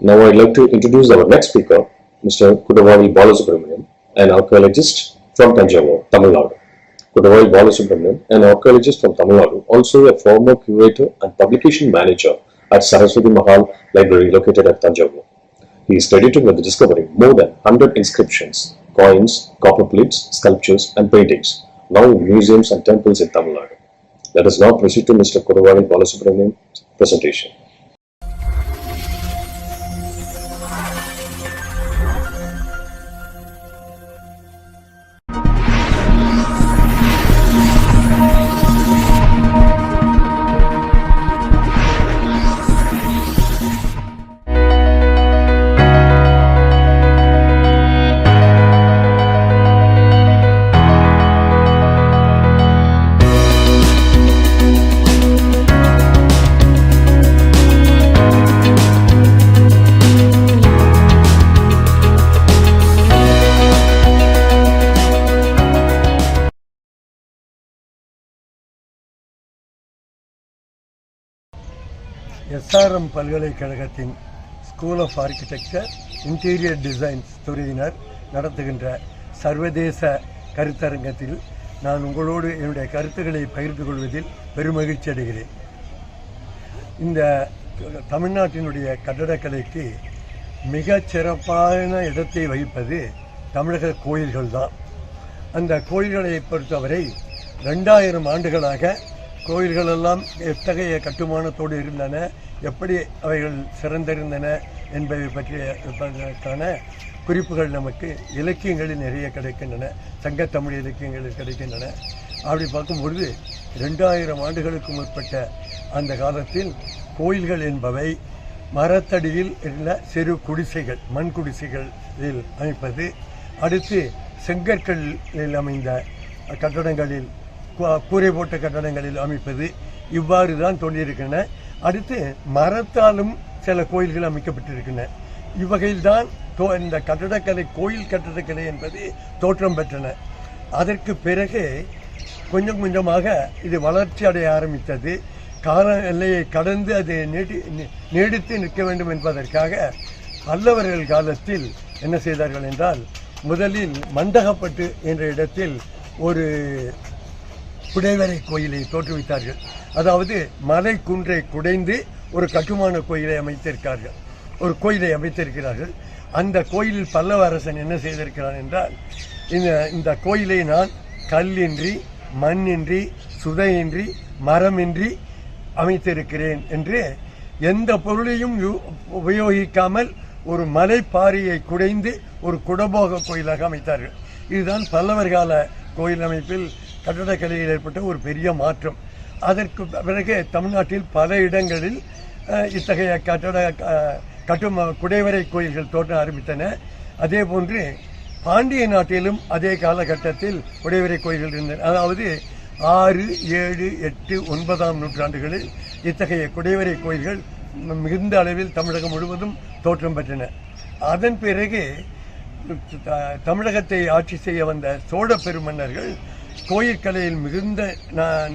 Now I'd like to introduce our next speaker, Mr. Kudavadi Balasubramanian, an archaeologist from Tanjavur, Tamil Nadu. Kudavadi Balasubramanian, an archaeologist from Tamil Nadu, also a former curator and publication manager at Saraswati Mahal Library located at Tanjavur. He is credited with discovering more than 100 inscriptions, coins, copper plates, sculptures, and paintings, now in museums and temples in Tamil Nadu. Let us now proceed to Mr. Kudavadi Balasubramanian's presentation. SRM பல்கலைக்கழகத்தின் school of architecture interior designs துறையினர் நடத்துகின்ற சர்வதேச கருத்தரங்கத்தில் நான் உங்களோடு என்னுடைய கருத்துக்களை பகிர்ந்து கொள்வதில் பெருமகிழ்ச்சி அடைகிறேன். இந்த தமிழ்நாட்டினுடைய கட்டடக்கலைக்கு மிகச் சிறப்பான இடத்தை வகிப்பது தமிழக கோயில்கள் தான். அந்த கோயில்களை பொறுத்தவரை 2000 ஆண்டுகளாக கோயில்களெல்லாம் எத்தகைய கட்டுமானத்தோடு இருந்தன, எப்படி அவைகள் சிறந்திருந்தன என்பதை பற்றிய குறிப்புகள் நமக்கு இலக்கியங்களில் நிறைய கிடைக்கின்றன, சங்கத்தமிழ் இலக்கியங்களில் கிடைக்கின்றன. அப்படி பார்க்கும்பொழுது 2000 ஆண்டுகளுக்கு முற்பட்ட அந்த காலத்தில் கோயில்கள் என்பவை மரத்தடியில் உள்ள சிறு குடிசைகள், மண் குடிசைகளில் அமைப்பது, அடுத்து செங்கற்களில் அமைந்த கட்டடங்களில், கூரை போட்ட கட்டடங்களில் அமைப்பது, இவ்வாறு தான் தோன்றியிருக்கின்றன. அடுத்து மரத்தாலும் சில கோயில்கள் அமைக்கப்பட்டிருக்கின்றன. இவ்வகையில்தான் இந்த கட்டடக்கலை, கோயில் கட்டடக்கலை என்பது தோற்றம் பெற்றன. அதற்கு பிறகு கொஞ்சம் கொஞ்சமாக இது வளர்ச்சி அடைய ஆரம்பித்தது. கால எல்லையை கடந்து அது நீடித்து நிற்க வேண்டும் என்பதற்காக பல்லவர்கள் காலத்தில் என்ன செய்தார்கள் என்றால், முதலில் மண்டகப்பட்டு என்ற இடத்தில் ஒரு குடைவரை கோயிலை தோற்றுவித்தார்கள். அதாவது மலை குன்றை குடைந்து ஒரு கட்டுமான கோயிலை அமைத்திருக்கிறார்கள். அந்த கோயிலில் பல்லவ அரசன் என்ன செய்திருக்கிறான் என்றால், இந்த கோயிலை நான் கல்லின்றி, மண்ணின்றி, சுதையின்றி, மரமின்றி அமைத்திருக்கிறேன் என்று எந்த பொருளையும் உபயோகிக்காமல் ஒரு மலைப்பாறையை குடைந்து ஒரு குடபோக கோயிலாக அமைத்தார்கள். இதுதான் பல்லவர் கால கோயில் அமைப்பில் கட்டடக்கலையில் ஏற்பட்ட ஒரு பெரிய மாற்றம். அதற்கு பிறகு தமிழ்நாட்டில் பல இடங்களில் இத்தகைய குடைவரை கோயில்கள் தோற்ற ஆரம்பித்தன. அதே போன்று பாண்டிய நாட்டிலும் அதே காலகட்டத்தில் குடைவரை கோயில்கள் இருந்தன. அதாவது 6, 7, 8, 9ஆம் நூற்றாண்டுகளில் இத்தகைய குடைவரை கோயில்கள் மிகுந்த அளவில் தமிழகம் முழுவதும் தோற்றம் பெற்றன. அதன் பிறகு தமிழகத்தை ஆட்சி செய்ய வந்த சோழ பெருமன்னர்கள் கோயிற்கலையில் மிகுந்த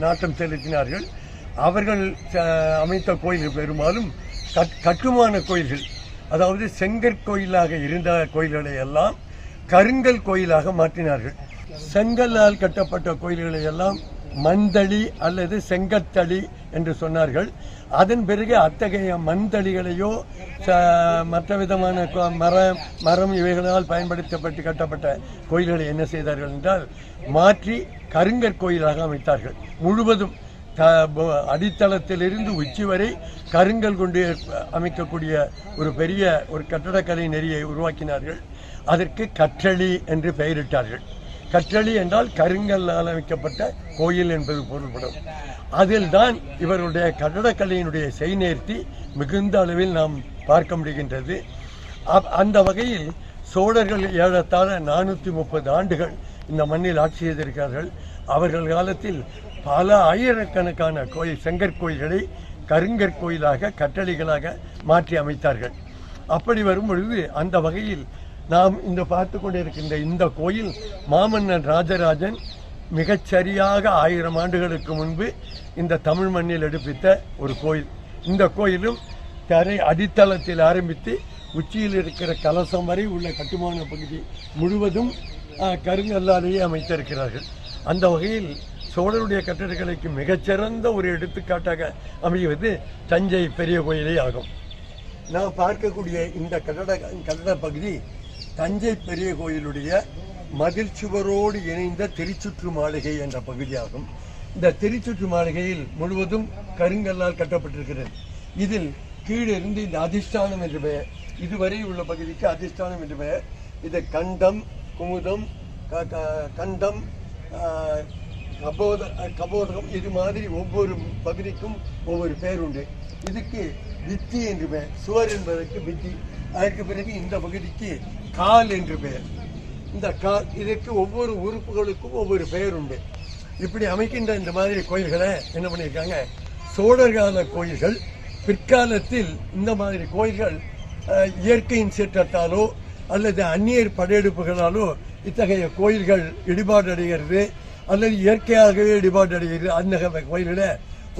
நாட்டம் செலுத்தினார்கள். அவர்கள் அமைத்த கோயில்கள் பெரும்பாலும் கட்டுமான கோயில்கள், அதாவது செங்கற்கோயிலாக இருந்த கோயில்களை எல்லாம் கருங்கல் கோயிலாக மாற்றினார்கள். செங்கல்லால் கட்டப்பட்ட கோயில்களை எல்லாம் மண்தளி அல்லது செங்கத்தளி என்று சொன்னார்கள். அதன் பிறகு அத்தகைய மண்தளிகளையோ மற்ற விதமான மரம் இவைகளால் பயன்படுத்தப்பட்டு கட்டப்பட்ட கோயில்களை என்ன செய்தார்கள் என்றால், மாற்றி கருங்கற்கோயிலாக அமைத்தார்கள். முழுவதும் அடித்தளத்திலிருந்து உச்சி வரை கருங்கல் கொண்டு அமைக்கக்கூடிய ஒரு பெரிய ஒரு கட்டடக்கலை நெறியை உருவாக்கினார்கள். அதற்கு கற்றளி என்று பெயரிட்டார்கள். கற்றளி என்றால் கருங்கல்லால் அமைக்கப்பட்ட கோயில் என்பது பொருள்படும். அதில் தான் இவருடைய கட்டடக்கலையினுடைய செய்நேர்த்தி மிகுந்த அளவில் நாம் பார்க்க முடிகின்றது. அந்த வகையில் சோழர்கள் ஏறத்தாழ 430 ஆண்டுகள் இந்த மண்ணில் ஆட்சி செய்திருக்கிறார்கள். அவர்கள் காலத்தில் பல ஆயிரக்கணக்கான செங்கற்கோயில்களை கருங்கற்கோயிலாக, கட்டளிகளாக மாற்றி அமைத்தார்கள். அப்படி வரும் பொழுது அந்த வகையில் நாம் இந்த பார்த்து கொண்டிருக்கின்ற இந்த கோயில் மாமன்னன் ராஜராஜன் மிகச்சரியாக 1000 ஆண்டுகளுக்கு முன்பு இந்த தமிழ் மண்ணில் எடுப்பித்த ஒரு கோயில். இந்த கோயிலும் தரை அடித்தளத்தில் ஆரம்பித்து உச்சியில் இருக்கிற கலசம் வரை உள்ள கட்டுமான பகுதி முழுவதும் கருங்கல்லாலேயே அமைத்திருக்கிறார்கள். அந்த வகையில் சோழருடைய கட்டடக்கலைக்கு மிகச்சிறந்த ஒரு எடுத்துக்காட்டாக அமைவது தஞ்சை பெரிய கோயிலே ஆகும். நாம் பார்க்கக்கூடிய இந்த கட்டட பகுதி தஞ்சை பெரிய கோயிலுடைய மதில் சுவரோடு இணைந்த திருச்சுற்று மாளிகை என்ற பகுதியாகும். இந்த திருச்சுற்று மாளிகையில் முழுவதும் கருங்கல்லால் கட்டப்பட்டிருக்கிறது. இதில் கீழிருந்து இந்த அதிஷ்டானம் என்று பெயர், இதுவரை உள்ள பகுதிக்கு அதிஷ்டானம் என்று பெயர். இது கண்டம், குமுதம், கண்டம், கபோதகம், இது மாதிரி ஒவ்வொரு பகுதிக்கும் ஒவ்வொரு பெயர் உண்டு. இதுக்கு வித்தி என்று பெயர், சுவர் என்பதற்கு வித்தி. அதற்கு பிறகு இந்த பகுதிக்கு கால் என்று பெயர். இந்த கால், இதற்கு ஒவ்வொரு உறுப்புகளுக்கும் ஒவ்வொரு பெயர் உண்டு. இப்படி அமைக்கின்ற இந்த மாதிரி கோயில்களை என்ன பண்ணியிருக்காங்க, சோழர்கால கோயில்கள். பிற்காலத்தில் இந்த மாதிரி கோயில்கள் இயற்கையின் சீற்றத்தாலோ அல்லது அந்நியர் படையெடுப்புகளாலோ இத்தகைய கோயில்கள் இடிபாடு அடைகிறது அல்லது இயற்கையாகவே இடிபாடு அடைகிறது. அந்த கோயில்களை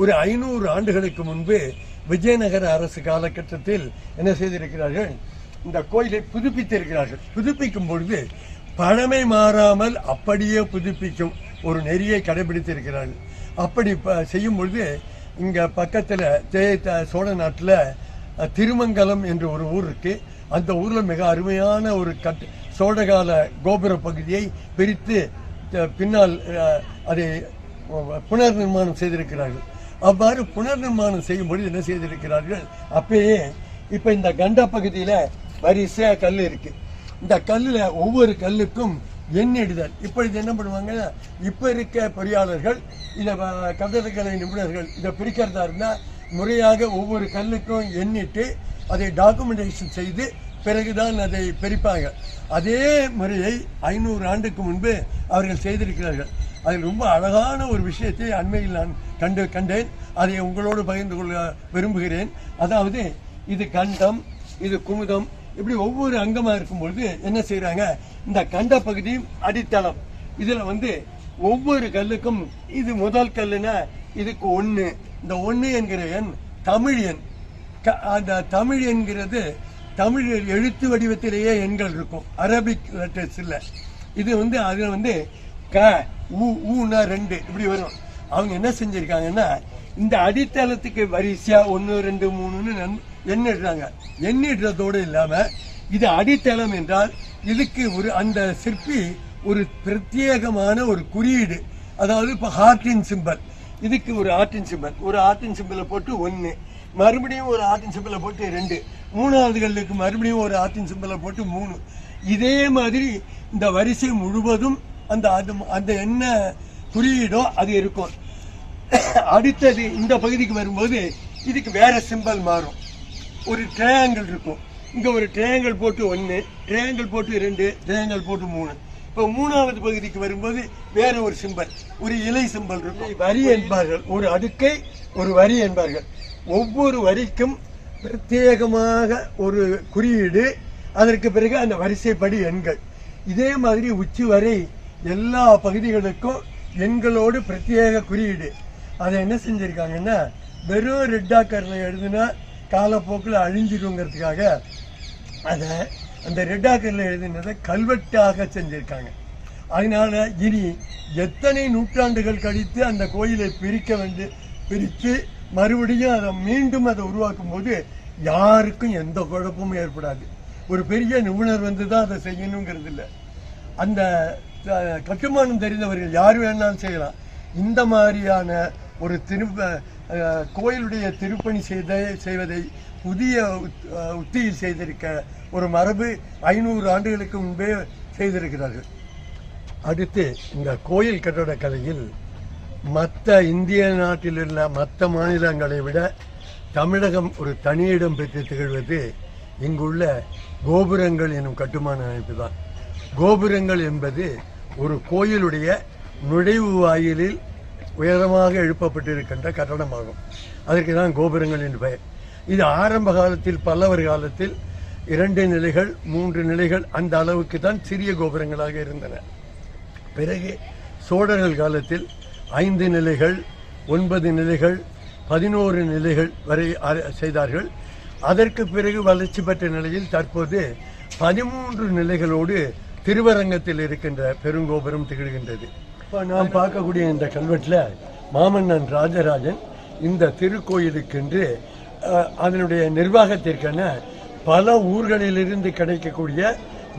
ஒரு 500 ஆண்டுகளுக்கு முன்பு விஜயநகர அரசு காலகட்டத்தில் என்ன செய்திருக்கிறார்கள், இந்த கோயிலை புதுப்பித்திருக்கிறார்கள். புதுப்பிக்கும் பொழுது பழமை மாறாமல் அப்படியே புதுப்பிக்கும் ஒரு நெறியை கடைபிடித்திருக்கிறார்கள். அப்படி செய்யும் பொழுது இங்கே பக்கத்தில் சோழ நாட்டில் திருமங்கலம் என்ற ஒரு ஊர் இருக்கு. அந்த ஊரில் மிக அருமையான ஒரு சோழகால கோபுர பகுதியை பிரித்து பின்னால் அதை புனர் நிர்மாணம் செய்திருக்கிறார்கள். அவ்வாறு புனர் நிர்மாணம் செய்யும் பொழுது என்ன செய்திருக்கிறார்கள், அப்பயே இப்போ இந்த கண்ட பகுதியில் வரிசையாக கல் இருக்கு. இந்த கல்லில் ஒவ்வொரு கல்லுக்கும் எண்ணிடுதல். இப்பொழுது என்ன பண்ணுவாங்க, இப்போ இருக்க பொறியாளர்கள், இதை கட்டடக்கலை நிபுணர்கள் இதை பிரிக்கிறதா இருந்தால் முறையாக ஒவ்வொரு கல்லுக்கும் எண்ணிட்டு அதை டாக்குமெண்டேஷன் செய்து பிறகுதான் அதை பிரிப்பாங்க. அதே முறையை 500 ஆண்டுக்கு முன்பு அவர்கள் செய்திருக்கிறார்கள். அதில் ரொம்ப அழகான ஒரு விஷயத்தை அண்மையில் நான் கண்டேன். அதை உங்களோடு பகிர்ந்து கொள்ள விரும்புகிறேன். அதாவது இது கண்டம், இது குமுதம், இப்படி ஒவ்வொரு அங்கமாக இருக்கும்பொழுது என்ன செய்கிறாங்க, இந்த கண்ட பகுதியும் அடித்தளம். இதில் ஒவ்வொரு கல்லுக்கும் இது முதல் கல்லுனா இதுக்கு 1, இந்த 1 என்கிற எண் தமிழ் எண். அந்த தமிழ் என்கிறது தமிழ் எழுத்து வடிவத்திலேயே எண்கள் இருக்கும், அரபிக் லெட்டர்ஸ் இல்லை. இது அதில் க ஊனா 2 இப்படி வரும். அவங்க என்ன செஞ்சிருக்காங்கன்னா, இந்த அடித்தளத்துக்கு வரிசையா 1 2 3ன்னு எண்ணிடுறாங்க. எண்ணிடுறதோடு இல்லாம இது அடித்தளம் என்றால் இதுக்கு அந்த சிற்பி ஒரு பிரத்யேகமான ஒரு குறியீடு, அதாவது இப்போ ஹார்ட்டின் சிம்பல், இதுக்கு ஒரு ஆர்டின் சிம்பல், ஒரு ஆர்டின் சிம்பலை போட்டு 1, மறுபடியும் ஒரு ஆர்டின் சிம்பலை போட்டு 2, 3வது கல்லுக்கு மறுபடியும் ஒரு ஆர்டின் சிம்பலை போட்டு 3. இதே மாதிரி இந்த வரிசை முழுவதும் அந்த என்ன குறியீடோ அது இருக்கும். அடுத்தது இந்த பகுதிக்கு வரும்போது இதுக்கு வேற சிம்பல் மாறும். ஒரு ட்ரையாங்கிள் இருக்கும், இங்க ஒரு ட்ரையாங்கிள் போட்டு 1, ட்ரையாங்கிள் போட்டு 2, ட்ரையாங்கிள் போட்டு 3. இப்போ 3வது பகுதிக்கு வரும்போது வேற ஒரு சிம்பல், ஒரு இலை சிம்பல் இருக்கும். வரி என்பார்கள், ஒரு அடுக்கை ஒரு வரி என்பார்கள். ஒவ்வொரு வரிக்கும் பிரத்யேகமாக ஒரு குறியீடு, அதற்கு பிறகு அந்த வரிசைப்படி எண்கள். இதே மாதிரி உச்சி வரை எல்லா பகுதிகளுக்கும் எண்களோடு பிரத்யேக குறியீடு. அதை என்ன செஞ்சிருக்காங்கன்னா, வெறும் ரெட்டாக்கரில் எழுதுனா காலப்போக்கில் அழிஞ்சிடுங்கிறதுக்காக அதை அந்த ரெட்டாக்கரில் எழுதினதை கல்வெட்டாக செஞ்சிருக்காங்க. அதனால இனி எத்தனை நூற்றாண்டுகள் கழித்து அந்த கோயிலை பிரித்து மறுபடியும் அதை மீண்டும் அதை உருவாக்கும் போது யாருக்கும் எந்த குழப்பமும் ஏற்படாது. ஒரு பெரிய நிபுணர் தான் அதை செய்யணுங்கிறது இல்லை. அந்த கட்டுமானம் தெரிந்தவர்கள் யார் வேணாலும் செய்யலாம். இந்த மாதிரியான ஒரு கோயிலுடைய திருப்பணி செய்வதை புதிய உத்தியில் செய்திருக்க ஒரு மரபு 500 ஆண்டுகளுக்கு முன்பே செய்திருக்கிறார்கள். அடுத்து இந்த கோயில் கட்டடக்கலையில் மற்ற இந்திய நாட்டில் உள்ள மற்ற மாநிலங்களை விட தமிழகம் ஒரு தனியிடம் பெற்று திகழ்வது இங்குள்ள கோபுரங்கள் எனும் கட்டுமான அமைப்பு தான். கோபுரங்கள் என்பது ஒரு கோயிலுடைய நுழைவு வாயிலில் உயரமாக எழுப்பப்பட்டிருக்கின்ற கட்டடமாகும். அதற்கு தான் கோபுரங்கள் என்று பெயர். இது ஆரம்ப காலத்தில் பல்லவர் காலத்தில் 2 நிலைகள் 3 நிலைகள் அந்த அளவுக்கு தான் சிறிய கோபுரங்களாக இருந்தன. பிறகு சோழர்கள் காலத்தில் 5 நிலைகள் 9 நிலைகள் 11 நிலைகள் வரை செய்தார்கள். அதற்கு பிறகு வளர்ச்சி பெற்ற நிலையில் தற்போது 13 நிலைகளோடு திருவரங்கத்தில் இருக்கின்ற பெருங்கோபுரம் திகழ்கின்றது. இப்போ நாம் பார்க்கக்கூடிய இந்த கல்வெட்டில் மாமன்னன் ராஜராஜன் இந்த திருக்கோயிலுக்கென்று அதனுடைய நிர்வாகத்திற்கான பல ஊர்களிலிருந்து கிடைக்கக்கூடிய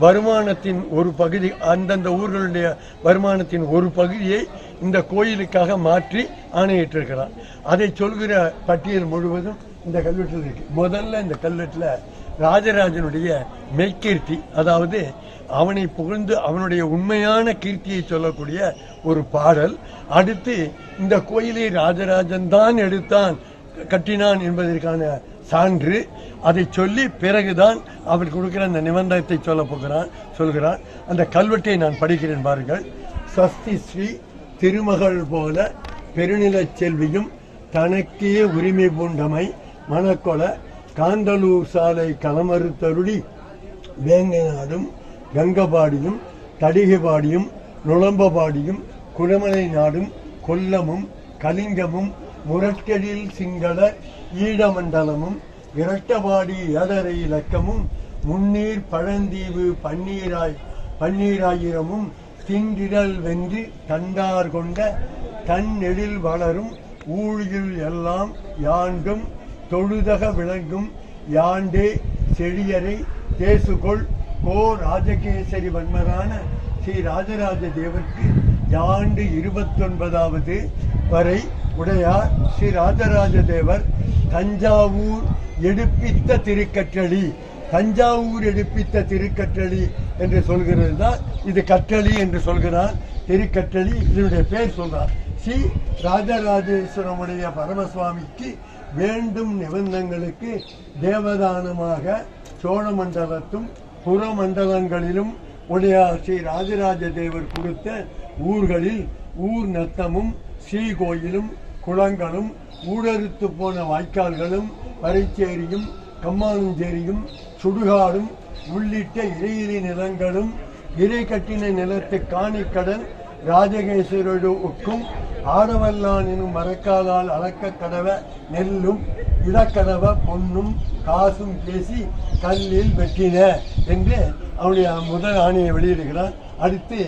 வருமானத்தின் ஒரு பகுதி, அந்தந்த ஊர்களுடைய வருமானத்தின் ஒரு பகுதியை இந்த கோயிலுக்காக மாற்றி ஆணையிட்டிருக்கிறார். அதை சொல்கிற பட்டியல் முழுவதும் இந்த கல்வெட்டில் இருக்கு. முதல்ல இந்த கல்வெட்டில் ராஜராஜனுடைய மெய்கீர்த்தி, அதாவது அவனை புகழ்ந்து அவனுடைய உண்மையான கீர்த்தியை சொல்லக்கூடிய ஒரு பாடல். அடுத்து இந்த கோயிலை ராஜராஜன் தான் எடுத்தான் கட்டினான் என்பதற்கான சான்று. அதை சொல்லி பிறகுதான் அவர் கொடுக்கிற அந்த நிபந்தனத்தை சொல்கிறான். அந்த கல்வெட்டை நான் படிக்கிறேன் பாருங்கள். சஸ்தி ஸ்ரீ திருமகள் போல பெருநிலச் செல்வியும் தனக்கே உரிமை பூண்டமை மணக்கொல காந்தலூர் சாலை களமறுத்தருளி வேங்கை நாடும் கங்கபாடியும் தடிகைபாடியும் நுளம்பபாடியும் குடமலை நாடும் கொல்லமும் கலிங்கமும் முரட்கடில் சிங்கள ஈழமண்டலமும் இரட்டபாடி ஏழரை இலக்கமும் முன்னீர் பழந்தீவு பன்னீராயிரமும் திண்டிடல் வென்று கண்டார் கொண்ட தன் எழில் வளரும் ஊழியில் எல்லாம் யாண்டும் தொழுதக விளங்கும் யாண்டே செழியரை தேசுகொள் கோ ராஜகேசரி வன்மரான ஸ்ரீ ராஜராஜ தேவருக்கு யாண்டு 29வது வரை உடையார் ஸ்ரீ ராஜராஜ தேவர் தஞ்சாவூர் எடுப்பித்த திருக்கற்றளி, தஞ்சாவூர் எடுப்பித்த திருக்கற்றளி என்று சொல்கிறது தான் இது கற்றளி என்று சொல்கிறார். திருக்கற்றளி இதனுடைய பேர் சொல்றார். ஸ்ரீ ராஜராஜேஸ்வரமுடைய பரமசுவாமிக்கு வேண்டும் நிபந்தங்களுக்கு தேவதானமாக சோழமண்டலத்தும் புறமண்டலங்களிலும் உடையார் ஸ்ரீ ராஜராஜ தேவர் கொடுத்த ஊர்களில் ஊர் நத்தமும் ஸ்ரீகோயிலும் குளங்களும் ஊடறுத்து போன வாய்க்கால்களும் வரைச்சேரியும் கம்மானுஞ்சேரியும் சுடுகாடும் உள்ளிட்ட இறையிலி நிலங்களும் இறை கட்டின நிலத்து காணிக்கடன் ராஜகேஸ்வரருக்கும் ஆடவல்லான் எனும் மரக்காலால் அளக்க கடவ நெல்லும் இடக்கடவ பொன்னும் காசும் பேசி கல்லில் வெட்டின என்று அவனுடைய முதல் ஆணையை வெளியிடுகிறான். அடுத்து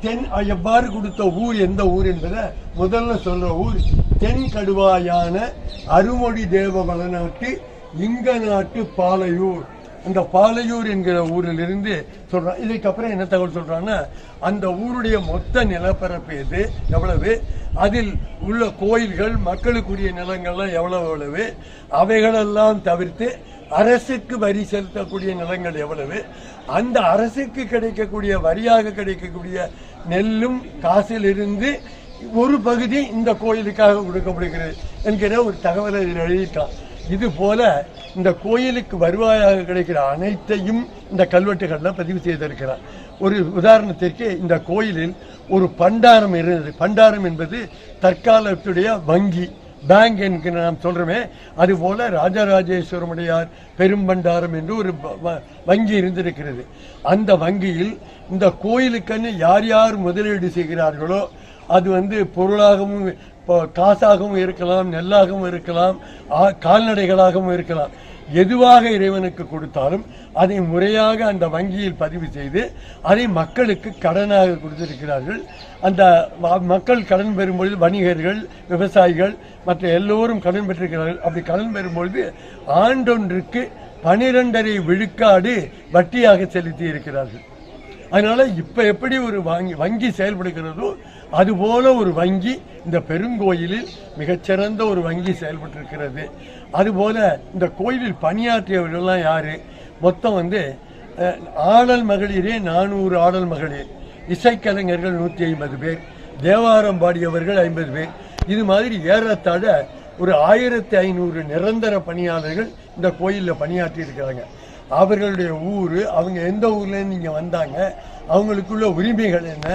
தென் எவ்வாறு கொடுத்த ஊர் எந்த ஊர் என்பதை முதல்ல சொல்ற ஊர் தென் கடுவாயான அருமொழி தேவ வளநாட்டு இங்க நாட்டு பாலையூர். அந்த பாலையூர் என்கிற ஊரிலிருந்து சொல்றான். இதுக்கப்புறம் என்ன தகவல் சொல்றான்னா, அந்த ஊருடைய மொத்த நிலப்பரப்பு எவ்வளவு, அதில் உள்ள கோயில்கள் மக்களுக்குரிய நிலங்கள்லாம் எவ்வளவு, அவைகளெல்லாம் தவிர்த்து அரசுக்கு வரி செலுத்தக்கூடிய நிலங்கள் எவ்வளவு, அந்த அரசுக்கு கிடைக்கக்கூடிய வரியாக கிடைக்கக்கூடிய நெல்லும் காசிலிருந்து ஒரு பகுதி இந்த கோயிலுக்காக கொடுக்கப்படுகிறது என்கிற ஒரு தகவலை இதில் எழுதிட்டான். இது போல இந்த கோயிலுக்கு வருவாயாக கிடைக்கிற அனைத்தையும் இந்த கல்வெட்டுகளில் பதிவு செய்திருக்கிறார். ஒரு உதாரணத்திற்கு இந்த கோயிலில் ஒரு பண்டாரம் இருந்தது. பண்டாரம் என்பது தற்காலத்துடைய வங்கி, பேங்க் என்கிற நாம் சொல்றோமே, அதுபோல ராஜராஜேஸ்வரமுடையார் பெரும்பண்டாரம் என்று ஒரு வங்கி இருந்திருக்கிறது. அந்த வங்கியில் இந்த கோயிலுக்குன்னு யார் யார் முதலீடு செய்கிறார்களோ அது பொருளாகவும் காசாகவும் இருக்கலாம், நெல்லாகவும் இருக்கலாம், கால்நடைகளாகவும் இருக்கலாம், எதுவாக இறைவனுக்கு கொடுத்தாலும் அதை முறையாக அந்த வங்கியில் பதிவு செய்து அதை மக்களுக்கு கடனாக கொடுத்திருக்கிறார்கள். அந்த மக்கள் கடன் பெறும்பொழுது வணிகர்கள், விவசாயிகள் மற்ற எல்லோரும் கடன் பெற்றிருக்கிறார்கள். அப்படி கடன் பெறும்பொழுது ஆண்டொன்றுக்கு 12.5 விழுக்காடு வட்டியாக செலுத்தி இருக்கிறார்கள். அதனால இப்ப எப்படி ஒரு வங்கி செயல்படுகிறதோ அதுபோல ஒரு வங்கி இந்த பெருங்கோயிலில் மிகச்சிறந்த ஒரு வங்கி செயல்பட்டிருக்கிறது. அதுபோல இந்த கோயிலில் பணியாற்றியவர்கள்லாம் யாரு, மொத்தம் ஆடல் மகளிரே 400 ஆடல் மகளிர், இசைக்கலைஞர்கள் 150 பேர், தேவாரம் பாடியவர்கள் 50 பேர். இது மாதிரி ஏறத்தாழ ஒரு 1500 நிரந்தர பணியாளர்கள் இந்த கோயிலில் பணியாற்றி இருக்கிறாங்க. அவர்களுடைய ஊர், அவங்க எந்த ஊர்லேருந்து இங்கே வந்தாங்க, அவங்களுக்குள்ள உரிமைகள் என்ன,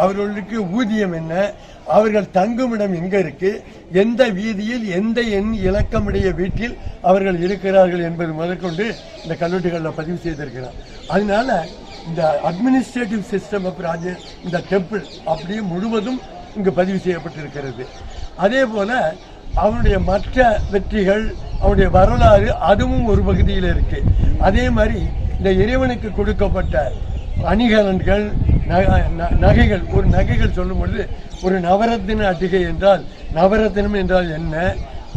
அவர்களுக்கு ஊதியம் என்ன, அவர்கள் தங்குமிடம் எங்கே இருக்கு, எந்த வீதியில் எந்த எண் இலக்கமுடைய வீட்டில் அவர்கள் இருக்கிறார்கள் என்பது முதற்கொண்டு இந்த கல்வெட்டுகளில் பதிவு செய்திருக்கிறார். அதனால இந்த அட்மினிஸ்ட்ரேட்டிவ் சிஸ்டம் ஆஃப் இந்த டெம்பிள் அப்படியே முழுவதும் இங்கு பதிவு செய்யப்பட்டிருக்கிறது. அதே போல அவனுடைய மற்ற வெற்றிகள், அவனுடைய வரலாறு, அதுவும் ஒரு பகுதியில் இருக்கு. அதே மாதிரி இந்த இறைவனுக்கு கொடுக்கப்பட்ட அணிகலன்கள், நகைகள், ஒரு நகைகள் சொல்லும் பொழுது ஒரு நவரத்தின அட்டிகை என்றால், நவரத்தினம் என்றால் என்ன,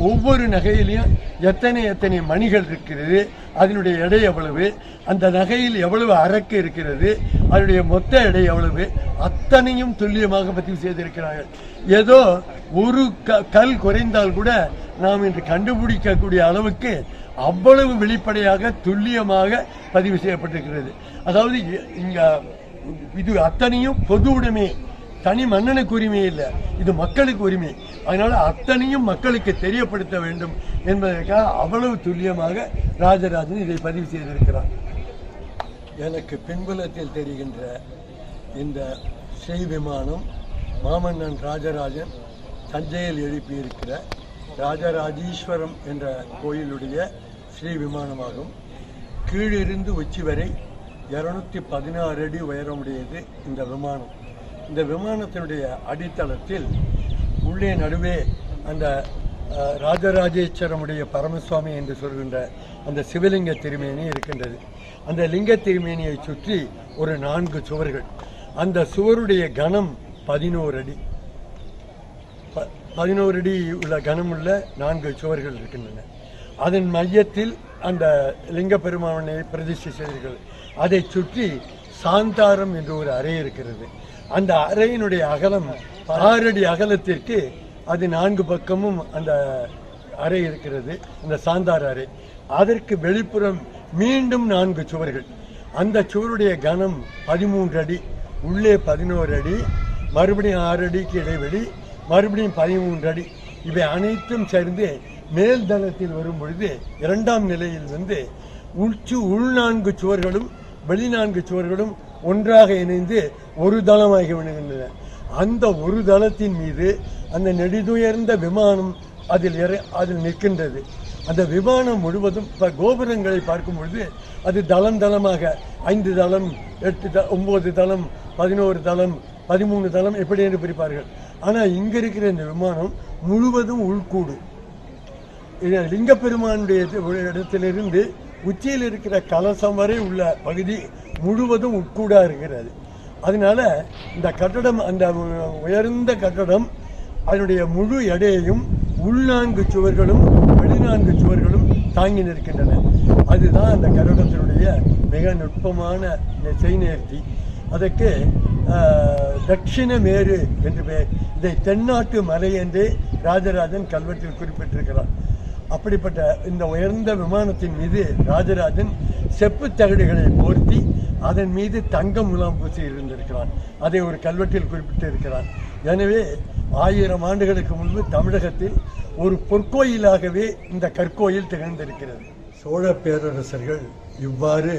ஒவ்வொரு நகையிலையும் எத்தனை மணிகள் இருக்கிறது, அதனுடைய எடை எவ்வளவு, அந்த நகையில் எவ்வளவு அரக்கு இருக்கிறது, அதனுடைய மொத்த எடை எவ்வளவு, அத்தனையும் துல்லியமாக பதிவு செய்திருக்கிறார்கள். ஏதோ ஒரு கல் குறைந்தால் கூட நாம் இன்று கண்டுபிடிக்கக்கூடிய அளவுக்கு அவ்வளவு வெளிப்படையாக துல்லியமாக பதிவு செய்யப்பட்டிருக்கிறது. அதாவது இது அத்தனையும் பொது உடைமை, தனி மன்னனுக்கு உரிமை இல்லை, இது மக்களுக்கு உரிமை. அதனால அத்தனையும் மக்களுக்கு தெரியப்படுத்த வேண்டும் என்பதற்காக அவ்வளவு துல்லியமாக ராஜராஜன் இதை பதிவு செய்திருக்கிறார். எனக்கு பின்புலத்தில் தெரிகின்ற இந்த ஸ்ரீ விமானம் மாமன்னன் ராஜராஜன் தஞ்சையில் எழுப்பியிருக்கிற ராஜராஜீஸ்வரம் என்ற கோயிலுடைய ஸ்ரீ விமானமாகும். கீழிருந்து உச்சி வரை 216 அடி உயரமுடையது இந்த விமானம். இந்த விமானத்தினுடைய அடித்தளத்தில் உள்ளே நடுவே அந்த ராஜராஜேஸ்வரமுடைய பரமசுவாமி என்று சொல்கின்ற அந்த சிவலிங்க திருமேனி இருக்கின்றது. அந்த லிங்க திருமேனியை சுற்றி ஒரு 4 சுவர்கள். அந்த சுவருடைய கனம் 11 அடி. 11 அடி உள்ள கனமுள்ள 4 சுவர்கள் இருக்கின்றன. அதன் மையத்தில் அந்த லிங்க பெருமானை பிரதிஷ்டை செய்தீர்கள். அதை சுற்றி சாந்தாரம் என்று ஒரு அறை இருக்கிறது. அந்த அறையினுடைய அகலம் 6 அடி அகலத்திற்கு அது 4 பக்கமும் அந்த அறை இருக்கிறது, அந்த சாந்தார அறை. அதற்கு வெளிப்புறம் மீண்டும் 4 சுவர்கள். அந்த சுவருடைய கனம் 13 அடி, உள்ளே 11 அடி, மறுபடியும் 6 அடிக்கு இடைவெளி, மறுபடியும் 13 அடி. இவை அனைத்தும் சேர்ந்து மேல் தளத்தில் வரும் பொழுது 2ஆம் நிலையில் வந்து உள் 4 சுவர்களும் வெளி 4 சுவர்களும் ஒன்றாக இணைந்து ஒரு தளமாகி விடுகின்றன. அந்த ஒரு தளத்தின் மீது அந்த நெடிதுயர்ந்த விமானம் அதில் நிற்கின்றது. அந்த விமானம் முழுவதும் இப்போ கோபுரங்களை பார்க்கும் பொழுது அது தளமாக 5 தளம், 8 9 தளம், 11 தளம், 13 தளம் எப்படி என்று பிரிப்பார்கள். ஆனால் இங்கே இருக்கிற இந்த விமானம் முழுவதும் உள்கூடு. லிங்கப்பெருமானுடைய இடத்திலிருந்து உச்சியில் இருக்கிற கலசம் வரை உள்ள பகுதி முழுவதும் உட்கூடாக இருக்கிறது. அதனால இந்த கட்டடம், அந்த உயர்ந்த கட்டடம், அதனுடைய முழு எடையையும் உள் 4 சுவர்களும் வெளி 4 சுவர்களும் தாங்கி நிற்கின்றன. அதுதான் அந்த கட்டடத்தினுடைய மிக நுட்பமான செய்நேர்த்தி. அதற்கு தட்சிண மேரு என்று பெயர். இதை தென்னாட்டு மலை என்றே ராஜராஜன் கல்வெட்டில் குறிப்பிட்டிருக்கிறார். அப்படிப்பட்ட இந்த உயர்ந்த விமானத்தின் மீது ராஜராஜன் செப்பு தகடுகளை போர்த்தி அதன் மீது தங்க முலாம் பூசி இருந்திருக்கிறான். அதை ஒரு கல்வெட்டில் குறிப்பிட்டு இருக்கிறான். எனவே 1000 ஆண்டுகளுக்கு முன்பு தமிழகத்தில் ஒரு பொற்கோயிலாகவே இந்த கற்கோயில் திகழ்ந்திருக்கிறது. சோழ பேரரசர்கள் இவ்வாறு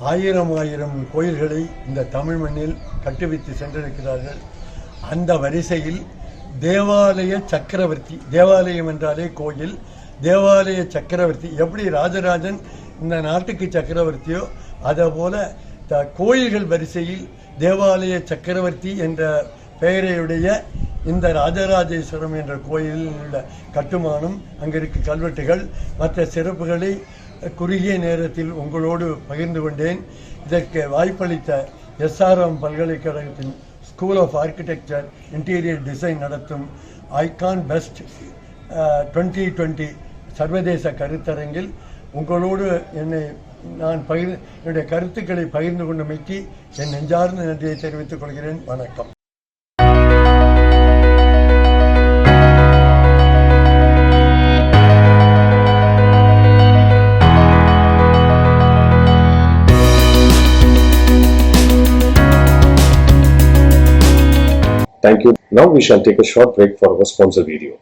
1000 கோயில்களை இந்த தமிழ் மண்ணில் கட்டுவித்து சென்றிருக்கிறார்கள். அந்த வரிசையில் தேவாலய சக்கரவர்த்தி, தேவாலயம் என்றாலே கோயில், தேவாலய சக்கரவர்த்தி எப்படி ராஜராஜன் இந்த நாட்டுக்கு சக்கரவர்த்தியோ அதே போல கோயில்கள் வரிசையில் தேவாலய சக்கரவர்த்தி என்ற பெயரையுடைய இந்த ராஜராஜேஸ்வரம் என்ற கோயிலில் உள்ள கட்டுமானம், அங்கிருக்க கல்வெட்டுகள், மற்ற சிறப்புகளை குறுகிய நேரத்தில் உங்களோடு பகிர்ந்து கொண்டேன். இதற்கு வாய்ப்பளித்த SRM பல்கலைக்கழகத்தின் school of architecture interior design நடத்தும் ஐகான் பெஸ்ட் 2020 சர்வதேச கருத்தரங்கில் உங்களோடு என்னுடைய கருத்துக்களை பகிர்ந்து கொண்டமைக்கு என் நெஞ்சார்ந்த நன்றியை தெரிவித்துக் கொள்கிறேன். வணக்கம். Thank you. Now we shall take a short break for our sponsor video.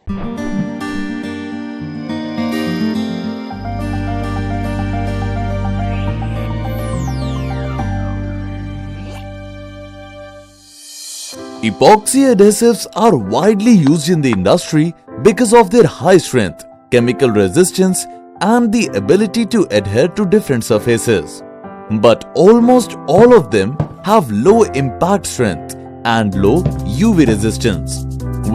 Epoxy adhesives are widely used in the industry because of their high strength, chemical resistance, and the ability to adhere to different surfaces. But almost all of them have low impact strength and low UV resistance,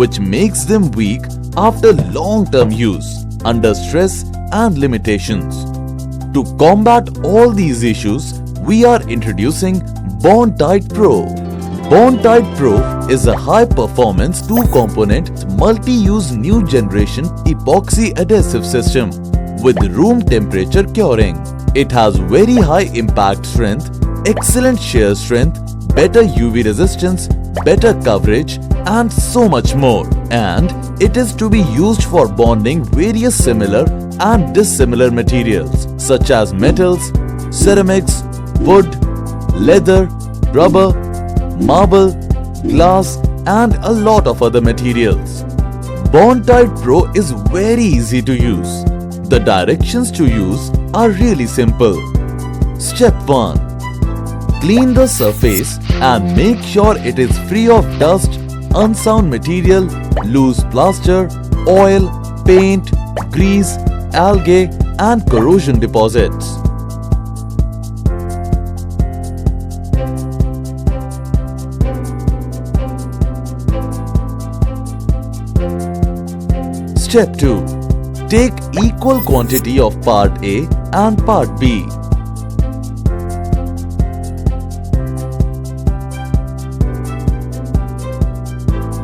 which makes them weak after long-term use, under stress and limitations. To combat all these issues, we are introducing Bondtite Pro. Bondtite Pro is a high-performance two-component multi-use new generation epoxy adhesive system with room temperature curing. It has very high impact strength, excellent shear strength, better UV resistance, better coverage and so much more. And it is to be used for bonding various similar and dissimilar materials such as metals, ceramics, wood, leather, rubber, marble, glass and a lot of other materials. Bondtite Pro is very easy to use. The directions to use are really simple. Step 1. Clean the surface and make sure it is free of dust, unsound material, loose plaster, oil, paint, grease, algae and corrosion deposits. Step 2. Take equal quantity of part A and part B.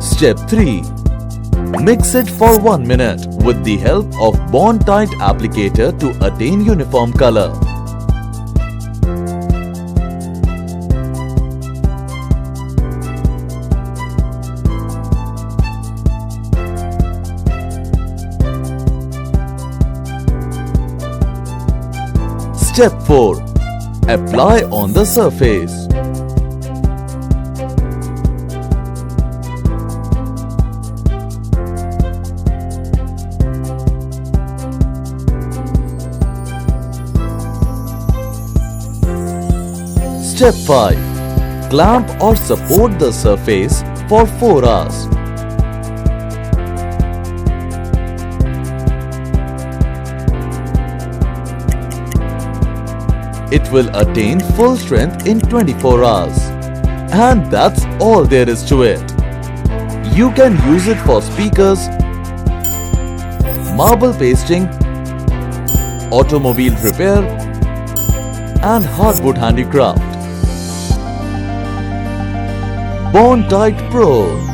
Step 3. Mix it for 1 minute with the help of Bondtite applicator to attain uniform color. Step 4. Apply on the surface. Step 5. Clamp or support the surface for 4 hours. It will attain full strength in 24 hours. And that's all there is to it. You can use it for speakers, marble pasting, automobile repair, and hardwood handicraft. Bondtite Pro.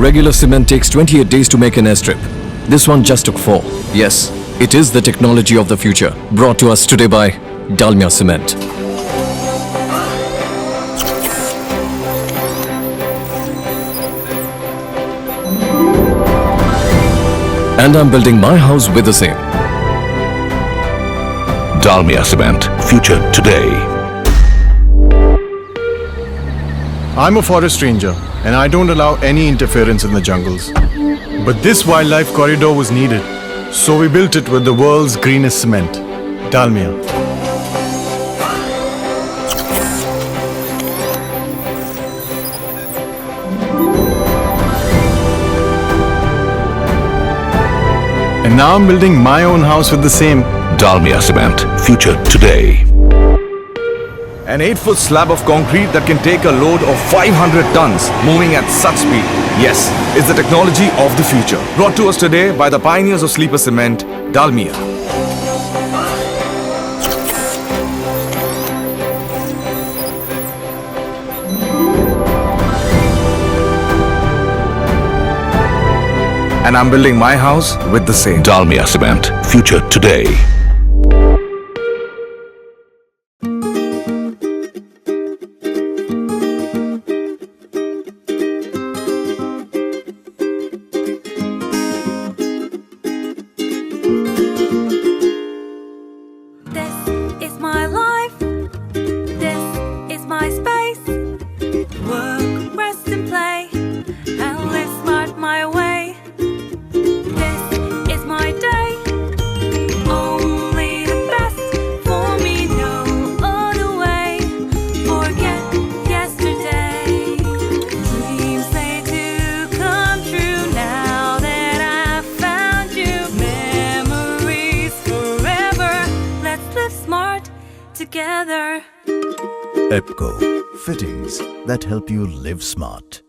Regular cement takes 28 days to make an airstrip. This one just took 4. Yes, it is the technology of the future, brought to us today by Dalmia Cement. And I'm building my house with the same. Dalmia Cement. Future today. I'm a forest ranger and I don't allow any interference in the jungles. But this wildlife corridor was needed, so we built it with the world's greenest cement, Dalmia. And now I'm building my own house with the same. Dalmia Cement. Future today. An 8-foot slab of concrete that can take a load of 500 tons, moving at such speed. Yes, it's the technology of the future. Brought to us today by the pioneers of sleeper cement, Dalmia. And I'm building my house with the same. Dalmia Cement. Future today. Epco, fittings that help you live smart.